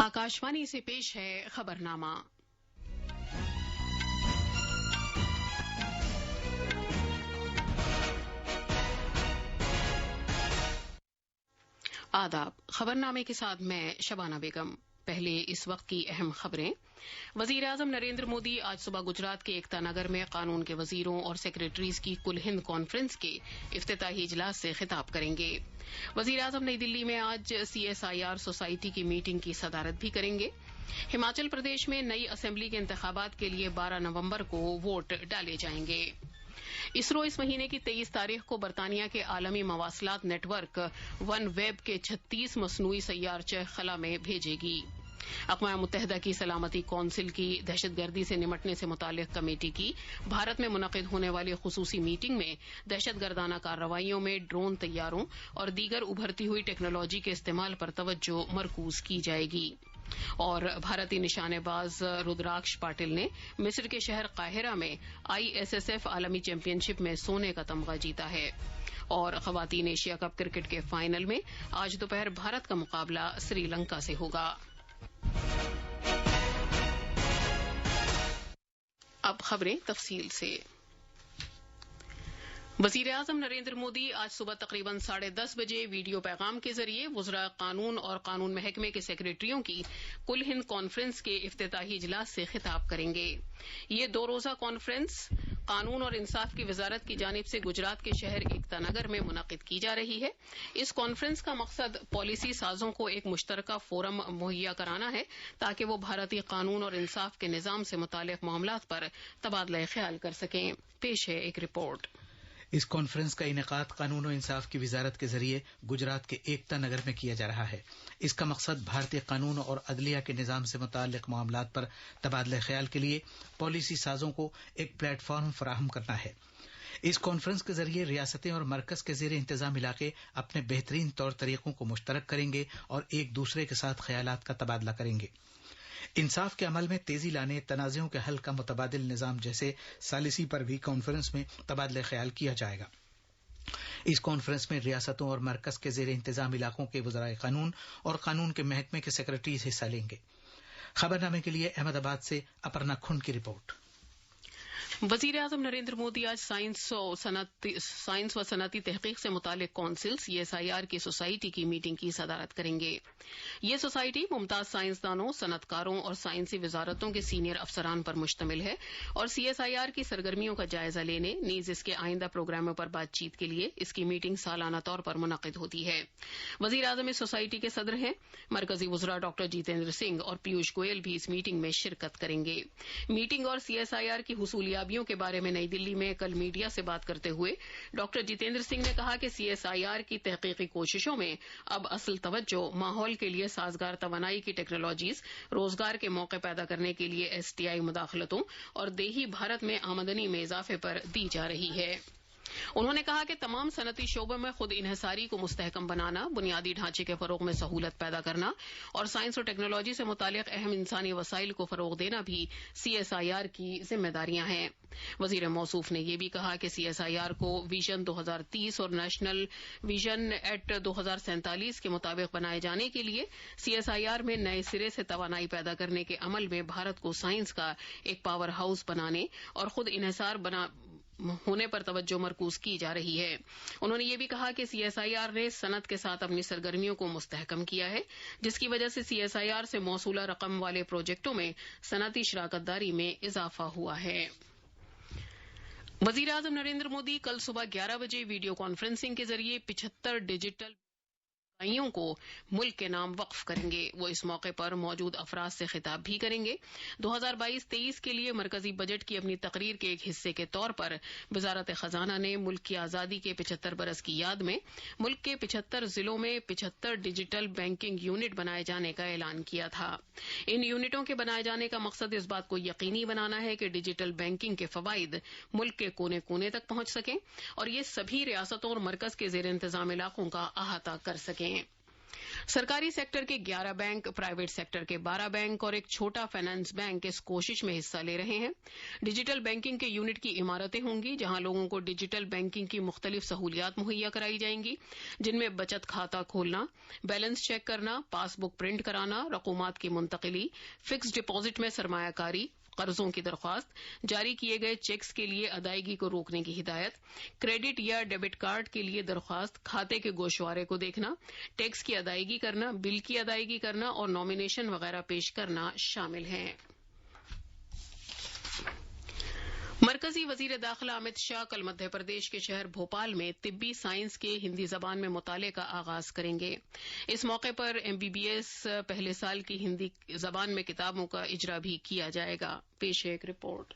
आकाशवाणी से पेश है खबरनामा। आदाब। खबरनामे के साथ मैं शबाना बेगम। पहले इस वक्त की अहम खबरें। वजीर आजम नरेंद्र मोदी आज सुबह गुजरात के एकता नगर में कानून के वजीरों और सेक्रेटरीज की कुल हिंद कॉन्फ्रेंस के इफ्तिताही इजलास से खिताब करेंगे। वजीर आजम नई दिल्ली में आज CSIR सोसाइटी की मीटिंग की सदारत भी करेंगे। हिमाचल प्रदेश में नई असेंबली के इंतखाबात के लिए 12 नवंबर को वोट डाले जाएंगे। इसरो इस महीने की 23 तारीख को बरतानिया के आलमी मवासलात नेटवर्क वन वेब के 36 मसनूई सैयारचे खला में भेजेगी। अक़वाम मुत्तहिदा की सलामती कौंसिल की दहशतगर्दी से निमटने से मुताल्लिक़ कमेटी की भारत में मुनक़िद होने वाली खुसूसी मीटिंग में दहशतगर्दाना कार्रवाइयों में ड्रोन तैयारों और दीगर उभरती हुई टेक्नोलॉजी के इस्तेमाल पर तवज्जो मरकूज की जाएगी। और भारतीय निशानेबाज रुद्राक्ष पाटिल ने मिस्र के शहर काहिरा में ISSF आलमी चैंपियनशिप में सोने का तमगा जीता है। और ख़वातीन एशिया कप क्रिकेट के फाइनल में आज दोपहर भारत का मुकाबला श्रीलंका से होगा। अब खबरें तफसील से। वजीर आजम नरेंद्र मोदी आज सुबह तकरीबन 10:30 बजे वीडियो पैगाम के जरिए वज़रा कानून और कानून महकमे के सेक्रेटरियों की कुल हिंद कॉन्फ्रेंस के इफ्तिताही इजलास से खिताब करेंगे। ये 2 रोज़ा कॉन्फ्रेंस कानून और इंसाफ की वजारत की जानिब से गुजरात के शहर एकता नगर में मुनक़िद की जा रही है। इस कॉन्फ्रेंस का मकसद पॉलिसी साजों को एक मुश्तरका फोरम मुहैया कराना है ताकि वो भारतीय कानून और इंसाफ के निज़ाम से मुताल्लिक़ मामलात पर तबादला ख्याल कर सकें। पेश है एक रिपोर्ट। इस कॉन्फ्रेंस का इनेकाद कानून और इंसाफ की वजारत के जरिए गुजरात के एकता नगर में किया जा रहा है। इसका मकसद भारतीय कानून और अदलिया के निज़ाम से मुताल्लिक़ मामलात पर तबादला ख्याल के लिए पॉलिसी साजों को एक प्लेटफॉर्म फराहम करना है। इस कॉन्फ्रेंस के जरिए रियासतें और मरकज के ज़ेर इंतजाम इलाके अपने बेहतरीन तौर तरीकों को मुश्तरक करेंगे और एक दूसरे के साथ ख्यालात का तबादला करेंगे। इंसाफ के अमल में तेजी लाने, तनाज़ों के हल का मुतबादिल निज़ाम जैसे सालिसी पर भी कॉन्फ्रेंस में तबादला ख्याल किया जाएगा। इस कॉन्फ्रेंस में रियासतों और मरकज के ज़ेर इंतजाम इलाकों के वज़राए कानून और कानून के महकमे के सेक्रेटरीज हिस्सा लेंगे। खबरनामे के लिए अहमदाबाद से अपर्णा खुन की रिपोर्ट। वजीर आजम नरेंद्र मोदी आज साइंस व सनती तहकीक से मुतालिक कौंसिल CSIR की सोसाइटी की मीटिंग की सदारत करेंगे। ये सोसाइटी मुमताज साइंसदानों, सनतकारों और साइंसी वजारतों के सीनियर अफसरान पर मुश्तमिल है और CSIR की सरगर्मियों का जायजा लेने नीज इसके आइंदा प्रोग्रामों पर बातचीत के लिए इसकी मीटिंग सालाना तौर पर मुनक़िद होती है। वजीर आजम इस सोसाइटी के सदर हैं। मरकजी वज़रा डॉक्टर जितेंद्र सिंह और पीयूष गोयल भी इस मीटिंग में शिरकत करेंगे। मीटिंग और CSIR की हुसूलियात के बारे में नई दिल्ली में कल मीडिया से बात करते हुए डॉक्टर जितेंद्र सिंह ने कहा कि CSIR की तहकीकी कोशिशों में अब असल तवज्जो माहौल के लिए साजगार तवानाई की टेक्नोलॉजीज, रोजगार के मौके पैदा करने के लिए STI मुदाखलतों और देही भारत में आमदनी में इजाफे पर दी जा रही है। उन्होंने कहा कि तमाम सनती शोबों में खुद इन्हसारी को मुस्तहकम बनाना, बुनियादी ढांचे के फरोग में सहूलत पैदा करना और साइंस और टेक्नोलॉजी से मुतालिक अहम इंसानी वसाइल को फरोग देना भी CSIR की जिम्मेदारियां हैं। वजीर मौसूफ ने यह भी कहा कि CSIR को विजन 2030 और नेशनल विजन एट 2047 के मुताबिक बनाए जाने के लिए CSIR में नए सिरे से तवानाई पैदा करने के अमल में भारत को साइंस का एक पावर हाउस बनाने और खुद इन्हसार होने पर तवज्जो मरकूज की जा रही है। उन्होंने ये भी कहा कि CSIR ने सनत के साथ अपनी सरगर्मियों को मुस्तहकम किया है, जिसकी वजह से CSIR से मौसूला रकम वाले प्रोजेक्टों में सनती शराकतदारी में इजाफा हुआ है। वजीर आजम नरेंद्र मोदी कल सुबह 11 बजे वीडियो कॉन्फ्रेंसिंग के जरिए 75 डिजिटल इकाइयों को मुल्क के नाम वक्फ करेंगे। वो इस मौके पर मौजूद अफराद से खिताब भी करेंगे। 2022-23 के लिए मरकजी बजट की अपनी तकरीर के एक हिस्से के तौर पर वजारत खजाना ने मुल्क की आज़ादी के 75 बरस की याद में मुल्क के 75 जिलों में 75 डिजिटल बैंकिंग यूनिट बनाए जाने का ऐलान किया था। इन यूनिटों के बनाए जाने का मकसद इस बात को यकीनी बनाना है कि डिजिटल बैंकिंग के फवाइद मुल्क के कोने कोने तक पहुंच सकें और ये सभी रियासतों और मरकज के जेर इंतजाम इलाकों का अहाता कर सकें। सरकारी सेक्टर के 11 बैंक, प्राइवेट सेक्टर के 12 बैंक और एक छोटा फाइनेंस बैंक इस कोशिश में हिस्सा ले रहे हैं। डिजिटल बैंकिंग के यूनिट की इमारतें होंगी जहां लोगों को डिजिटल बैंकिंग की मुख्तलिफ सहूलियात मुहैया कराई जाएंगी, जिनमें बचत खाता खोलना, बैलेंस चेक करना, पासबुक प्रिंट कराना, रकूमात की मुंतकिली, फिक्स्ड डिपॉजिट में सरमायाकारी, कर्जों की दरख्वास्त, जारी किए गए चेक्स के लिए अदायगी को रोकने की हिदायत, क्रेडिट या डेबिट कार्ड के लिए दरख्वास्त, खाते के गोशवारे को देखना, टैक्स की अदायगी करना, बिल की अदायगी करना और नॉमिनेशन वगैरह पेश करना शामिल हैं। मरकजी वजीर दाखिला अमित शाह कल मध्य प्रदेश के शहर भोपाल में तिब्बी साइंस के हिंदी जबान में मुताले का आगाज करेंगे। इस मौके पर MBBS पहले साल की हिंदी जबान में किताबों का इजरा भी किया जाएगा। पेश है एक रिपोर्ट।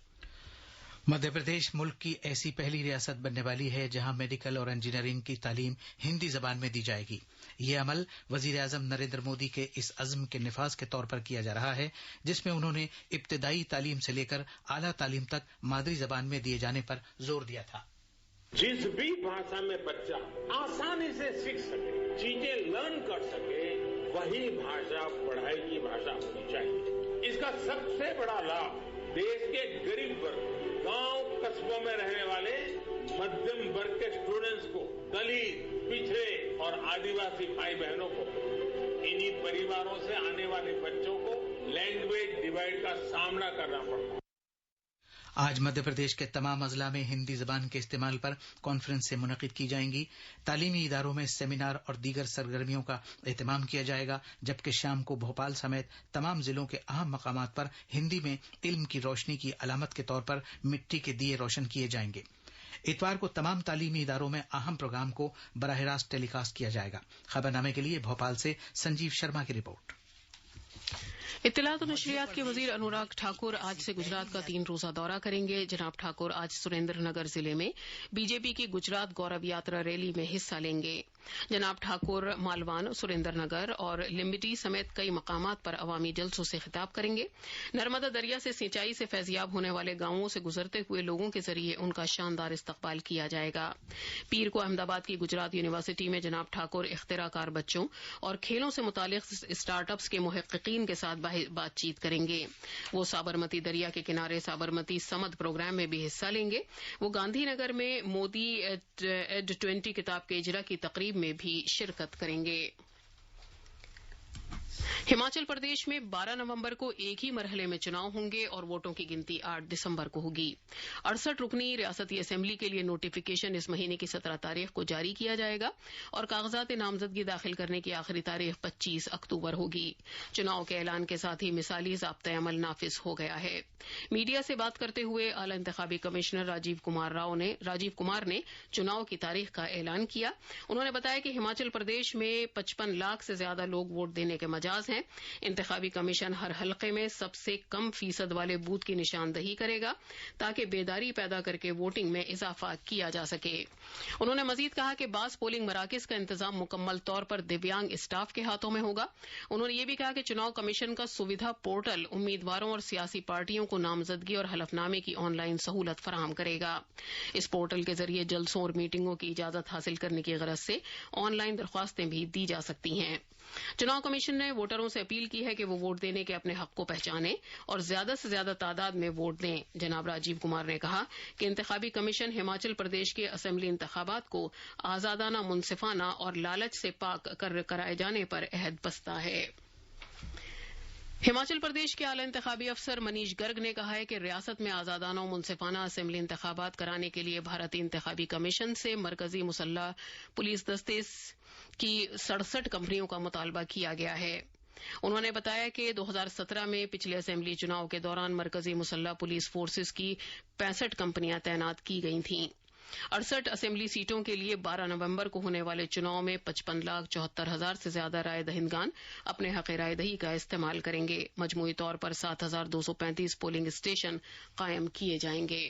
मध्य प्रदेश मुल्क की ऐसी पहली रियासत बनने वाली है जहां मेडिकल और इंजीनियरिंग की तालीम हिंदी जबान में दी जाएगी। ये अमल वजीर आजम नरेंद्र मोदी के इस अज़्म के निफाज के तौर पर किया जा रहा है, जिसमें उन्होंने इब्तिदाई तालीम से लेकर आला तालीम तक मादरी जबान में दिए जाने पर जोर दिया था। जिस भी भाषा में बच्चा आसानी से सीख सके, चीजें लर्न कर सके, वही भाषा पढ़ाई की भाषा होनी चाहिए। इसका सबसे बड़ा लाभ देश के गरीब वर्ग, गांव कस्बों में रहने वाले मध्यम वर्ग के स्टूडेंट्स को, दलित, पिछड़े और आदिवासी भाई बहनों को, इन्हीं परिवारों से आने वाले बच्चों को लैंग्वेज डिवाइड का सामना करना पड़ता है। आज मध्य प्रदेश के तमाम अजला में हिंदी जबान के इस्तेमाल पर कॉन्फ्रेंसें मुनक़िद की जाएंगी। तालीमी इदारों में सेमिनार और दीगर सरगर्मियों का एहतमाम किया जाएगा, जबकि शाम को भोपाल समेत तमाम जिलों के अहम मकामात पर हिंदी में इल्म की रोशनी की अलामत के तौर पर मिट्टी के दिए रोशन किए जाएंगे। इतवार को तमाम तालीमी इदारों में अहम प्रोग्राम को बराह रास्त टेलीकास्ट किया जाएगा। खबरनामे के लिए भोपाल से संजीव शर्मा की रिपोर्ट। इत्तलात और नशरियात के वजीर अनुराग ठाकुर आज से गुजरात का 3 रोजा दौरा करेंगे। जनाब ठाकुर आज सुरेंद्रनगर जिले में बीजेपी की गुजरात गौरव यात्रा रैली में हिस्सा लेंगे। जनाब ठाकुर मालवान, सुरेंद्रनगर और लिम्बिटी समेत कई मकामात पर अवामी जलसों से खिताब करेंगे। नर्मदा दरिया से सिंचाई से फैजियाब होने वाले गांवों से गुजरते हुए लोगों के जरिए उनका शानदार इस्तकबाल किया जाएगा। पीर को अहमदाबाद की गुजरात यूनिवर्सिटी में जनाब ठाकुर इख्तिराकार बच्चों और खेलों से मुतालिक स्टार्टअप्स के मुहक्किकीन के साथ बातचीत करेंगे। वो साबरमती दरिया के किनारे साबरमती समद प्रोग्राम में भी हिस्सा लेंगे। वो गांधीनगर में मोदी एड 20 किताब के इजरा की तकरीब में भी शिरकत करेंगे। हिमाचल प्रदेश में 12 नवंबर को एक ही मरहले में चुनाव होंगे और वोटों की गिनती 8 दिसंबर को होगी। 68 रुकनी रियासती असेंबली के लिए नोटिफिकेशन इस महीने की 17 तारीख को जारी किया जाएगा और कागजात नामजदगी दाखिल करने की आखिरी तारीख 25 अक्टूबर होगी। चुनाव के ऐलान के साथ ही मिसाली ज़ाब्ता अमल नाफिज हो गया है। मीडिया से बात करते हुए आला इंतखाबी कमिश्नर राजीव कुमार ने चुनाव की तारीख का ऐलान किया। उन्होंने बताया कि हिमाचल प्रदेश में 55 लाख से ज्यादा लोग वोट देने के मजाज हैं। इंतखाबी कमीशन हर हलके में सबसे कम फीसद वाले बूथ की निशानदही करेगा ताकि बेदारी पैदा करके वोटिंग में इजाफा किया जा सके। उन्होंने मजीद कहा कि बास पोलिंग मराकज का इंतजाम मुकम्मल तौर पर दिव्यांग स्टाफ के हाथों में होगा। उन्होंने ये भी कहा कि चुनाव कमीशन का सुविधा पोर्टल उम्मीदवारों और सियासी पार्टियों को नामजदगी और हलफनामे की ऑनलाइन सहूलत फराहम करेगा। इस पोर्टल के जरिए जलसों और मीटिंगों की इजाजत हासिल करने की गरज से ऑनलाइन दरख्वास्तें भी दी जा सकती हैं। चुनाव कमीशन ने वोटरों से अपील की है कि वो वोट देने के अपने हक को पहचानें और ज्यादा से ज्यादा तादाद में वोट दें। जनाब राजीव कुमार ने कहा कि इंतखाबी कमीशन हिमाचल प्रदेश के असेंबली इंतखाबात को आजादाना, मुनसिफाना और लालच से पाक कराए जाने पर अहद बस्ता है। हिमाचल प्रदेश के आला इंतखाबी अफसर मनीष गर्ग ने कहा है कि रियासत में आजादाना और मुनसिफाना असेंबली इंतखाबात कराने के लिए भारतीय इंतखाबी कमीशन से मरकजी मुसल्लह पुलिस दस्ते की 67 कंपनियों का मुतालबा किया गया है। उन्होंने बताया कि 2017 में पिछले असेंबली चुनाव के दौरान मरकजी मुसल्लह पुलिस फोर्सेस की 65 कंपनियां तैनात की गई थीं। 68 असेंबली सीटों के लिए 12 नवंबर को होने वाले चुनाव में 55,74,000 से ज्यादा राय दहिंदगान अपने हक राय दही का इस्तेमाल करेंगे। मजमूई तौर पर 7,235 पोलिंग स्टेशन कायम किए जाएंगे।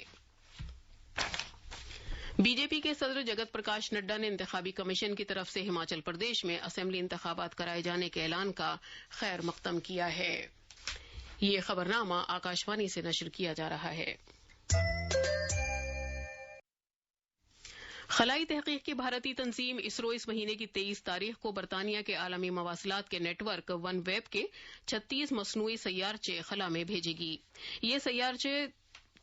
बीजेपी के सदर जगत प्रकाश नड्डा ने इंतखाबी कमीशन की तरफ से हिमाचल प्रदेश में असेंबली इंतखाबात कराए जाने के ऐलान का खैर मकदम किया है। ये खबरनामा आकाशवाणी से नशर किया जा रहा है। خلائی تحقیق کی بھارتی تنظیم اسرو اس مہینے کی 23 تاریخ کو برطانیہ کے عالمی مواصلات کے نیٹ ورک ون ویب کے 36 مصنوعی سیارچے خلا میں بھیجے گی. یہ سیارچے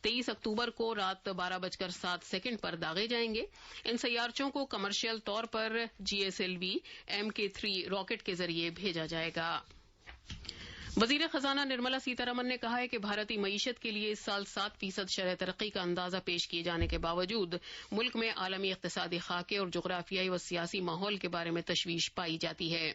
23 اکتوبر کو رات 12:07 پر داغے جائیں گے. ان سیارچوں کو کمرشل طور پر GSLV Mk3 راکٹ کے ذریعے بھیجا جائے گا. وزیر خزانہ نرملا سیتا رمن نے کہا ہے کہ بھارتی معیشت کے لیے اس سال 7% شرح ترقی کا اندازہ پیش کیے جانے کے باوجود ملک میں عالمی اقتصادی خاکے اور جغرافیائی و سیاسی ماحول کے بارے میں تشویش پائی جاتی ہے.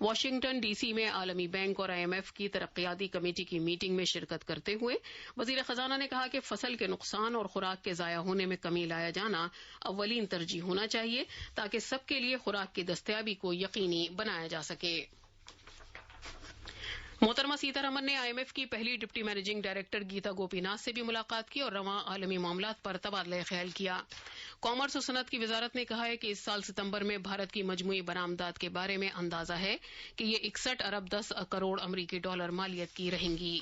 واشنگٹن ڈی سی میں عالمی بینک اور IMF کی ترقیاتی کمیٹی کی میٹنگ میں شرکت کرتے ہوئے وزیر خزانہ نے کہا کہ فصل کے نقصان اور خوراک کے ضائع ہونے میں کمی لایا جانا اولین ترجیح ہونا چاہیے تاکہ سب کے لیے خوراک کی دستیابی کو یقینی بنایا جا سکے. محترمہ سیتا رمن نے IMF کی پہلی deputy managing director Gita Gopinath سے بھی ملاقات کی اور رواں عالمی معاملات پر تبادلہ خیال کیا. کامرس و صنعت کی وزارت نے کہا ہے کہ اس سال ستمبر میں بھارت کی مجموعی برآمدات کے بارے میں اندازہ ہے کہ یہ 61 ارب 10 کروڑ امریکی ڈالر مالیت کی رہیں گی.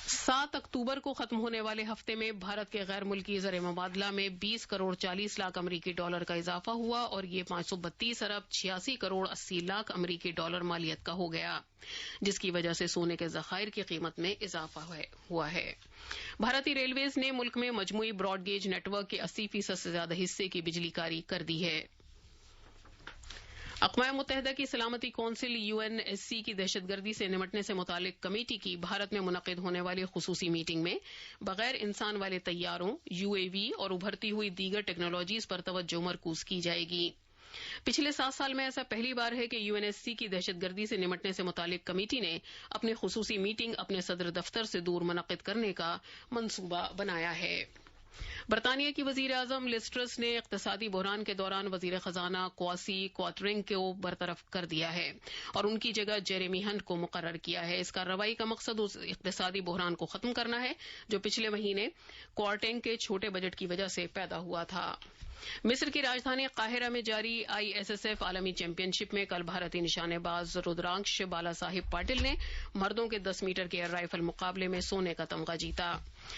7 اکتوبر کو ختم ہونے والے ہفتے میں بھارت کے غیر ملکی زر مبادلہ میں 20 کروڑ 40 لاکھ امریکی ڈالر کا اضافہ ہوا اور یہ 532 ارب 86 کروڑ 80 لاکھ امریکی ڈالر مالیت کا ہو گیا، جس کی وجہ سے سونے کے ذخائر کی قیمت میں اضافہ ہوا ہے. بھارتی ریلویز نے ملک میں مجموعی براڈ گیج نیٹ ورک کے 80% سے زیادہ حصے کی بجلی کاری کر دی ہے. اقوام متحدہ کی سلامتی کونسل UNSC کی دہشت گردی سے نمٹنے سے متعلق کمیٹی کی بھارت میں منعقد ہونے والی خصوصی میٹنگ میں بغیر انسان والے طیاروں، UAV اور ابھرتی ہوئی دیگر ٹیکنالوجیز پر توجہ مرکوز کی جائے گی. پچھلے 7 سال میں ایسا پہلی بار ہے کہ UNSC کی دہشت گردی سے نمٹنے سے متعلق کمیٹی نے اپنی خصوصی میٹنگ اپنے صدر دفتر سے دور منعقد کرنے کا منصوبہ بنایا ہے. برطانیہ کی وزیر اعظم لیز ٹرس نے اقتصادی بحران کے دوران وزیر خزانہ کواسی کواترنگ کو برطرف کر دیا ہے اور ان کی جگہ جیریمی ہنٹ کو مقرر کیا ہے. اس کارروائی کا مقصد اس اقتصادی بحران کو ختم کرنا ہے جو پچھلے مہینے کوارٹنگ کے چھوٹے بجٹ کی وجہ سے پیدا ہوا تھا. مصر کی راجدھانی قاہرہ میں جاری ISSF عالمی چیمپئن شپ میں کل بھارتی نشانے باز رودرانکش بالا صاحب پاٹل نے مردوں کے 10 میٹر کے ایئر رائفل مقابلے میں سونے کا تمغہ جیتا.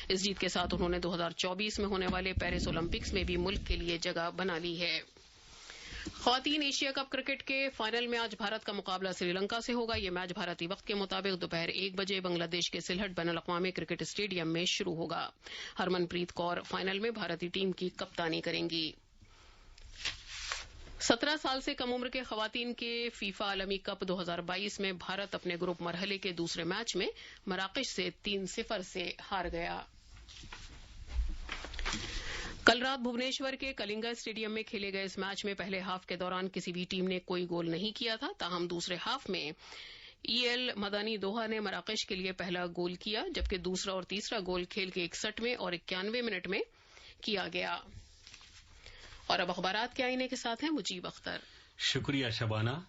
اس جیت کے ساتھ انہوں نے 2024 میں ہونے والے پیرس اولمپکس میں بھی ملک کے لیے جگہ بنا لی ہے. خواتین ایشیا کپ کرکٹ کے فائنل میں آج بھارت کا مقابلہ سری لنکا سے ہوگا. یہ میچ بھارتی وقت کے مطابق دوپہر 1 بجے بنگلہ دیش کے سلہٹ بین الاقوامی کرکٹ اسٹیڈیم میں شروع ہوگا. ہرمن پریت کور فائنل میں بھارتی ٹیم کی کپتانی کریں گی. 17 سال سے کم عمر کے خواتین کے فیفا عالمی کپ 2022 میں بھارت اپنے گروپ مرحلے کے دوسرے میچ میں مراکش سے 3-0 سے ہار گیا. کل رات بھونیشور کے کلنگا اسٹیڈیم میں کھیلے گئے اس میچ میں پہلے ہاف کے دوران کسی بھی ٹیم نے کوئی گول نہیں کیا تھا. تاہم دوسرے ہاف میں EL مدانی دوحہ نے مراکش کے لیے پہلا گول کیا جبکہ دوسرا اور تیسرا گول کھیل کے 61ویں اور 91ویں منٹ میں کیا گیا. اور اب اخبارات کے آئینے کے ساتھ ہیں مجیب اختر. شکریہ شبانہ.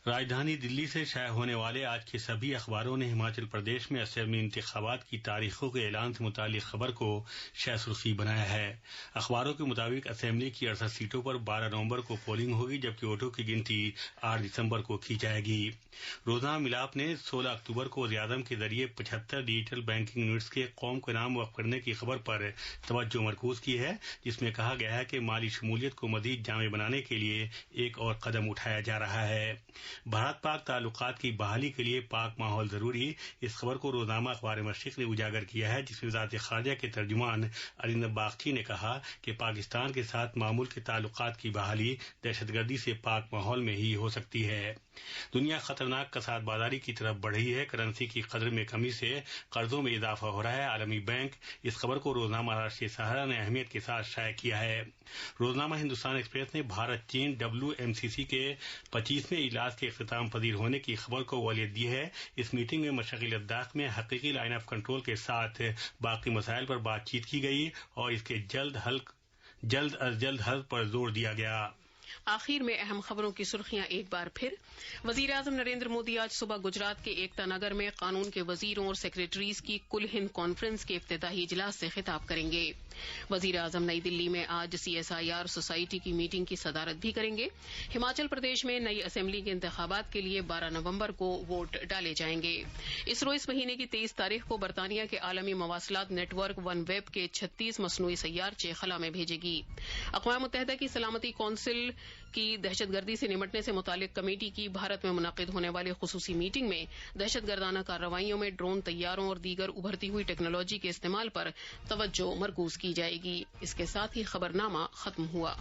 راجدھانی دلی سے شائع ہونے والے آج کے سبھی اخباروں نے ہماچل پردیش میں اسمبلی انتخابات کی تاریخوں کے اعلان سے متعلق خبر کو شہ سرخی بنایا ہے. اخباروں کے مطابق اسمبلی کی 68 سیٹوں پر 12 نومبر کو پولنگ ہوگی جبکہ ووٹوں کی گنتی 8 دسمبر کو کی جائے گی. روزنامہ ملاپ نے 16 اکتوبر کو وزیر اعظم کے ذریعے 75 ڈیجیٹل بینکنگ یونٹس کے قوم کے نام وقف کرنے کی خبر پر توجہ مرکوز کی ہے جس میں کہا گیا ہے کہ مالی شمولیت کو مزید جامع بنانے کے لیے ایک اور قدم اٹھایا جا رہا ہے. بھارت پاک تعلقات کی بحالی کے لیے پاک ماحول ضروری، اس خبر کو روزنامہ اخبار مشرق نے اجاگر کیا ہے جس میں وزارت خارجہ کے ترجمان ارندم باگچی نے کہا کہ پاکستان کے ساتھ معمول کے تعلقات کی بحالی دہشت گردی سے پاک ماحول میں ہی ہو سکتی ہے. دنیا خطرناک کساد بازاری کی طرف بڑھ رہی ہے، کرنسی کی قدر میں کمی سے قرضوں میں اضافہ ہو رہا ہے. عالمی بینک اس خبر کو روزنامہ راشٹریہ سہارا نے اہمیت کے ساتھ شائع کیا ہے. روزنامہ ہندوستان ایکسپریس نے بھارت چین WMCC کے 25ویں اجلاس کے اختتام پذیر ہونے کی خبر کو اولویت دی ہے. اس میٹنگ میں مشرقی لداخ میں حقیقی لائن آف کنٹرول کے ساتھ باقی مسائل پر بات چیت کی گئی اور اس کے جلد از جلد حل پر زور دیا گیا. आखिर में अहम खबरों की सुर्खियां एक बार फिर। वजीर आजम नरेंद्र मोदी आज सुबह गुजरात के एकता नगर में कानून के वजीरों और सेक्रेटरीज की कुल हिंद कॉन्फ्रेंस के इफ्तिताही इजलास से खिताब करेंगे। वजीर आजम नई दिल्ली में आज CSIR सोसाइटी की मीटिंग की सदारत भी करेंगे। हिमाचल प्रदेश में नई असेंबली के इंतखाबात के लिए 12 नवंबर को वोट डाले जाएंगे। इसरो इस महीने की 23 तारीख को बरतानिया के आलमी मवासलात नेटवर्क वन वेब के 36 मसनूई सैयारचे खला में भेजेगी। अक़वाम मुत्तहिदा की सलामती कौंसिल की दहशतगर्दी से निमटने से मुतालिक कमेटी की भारत में मुनक़िद होने वाली खुसूसी मीटिंग में दहशतगर्दाना कार्रवाइयों में ड्रोन तैयारों और दीगर उभरती हुई टेक्नोलॉजी के इस्तेमाल पर तवज्जो मरकूज की जाएगी। इसके साथ ही खबरनामा खत्म हुआ।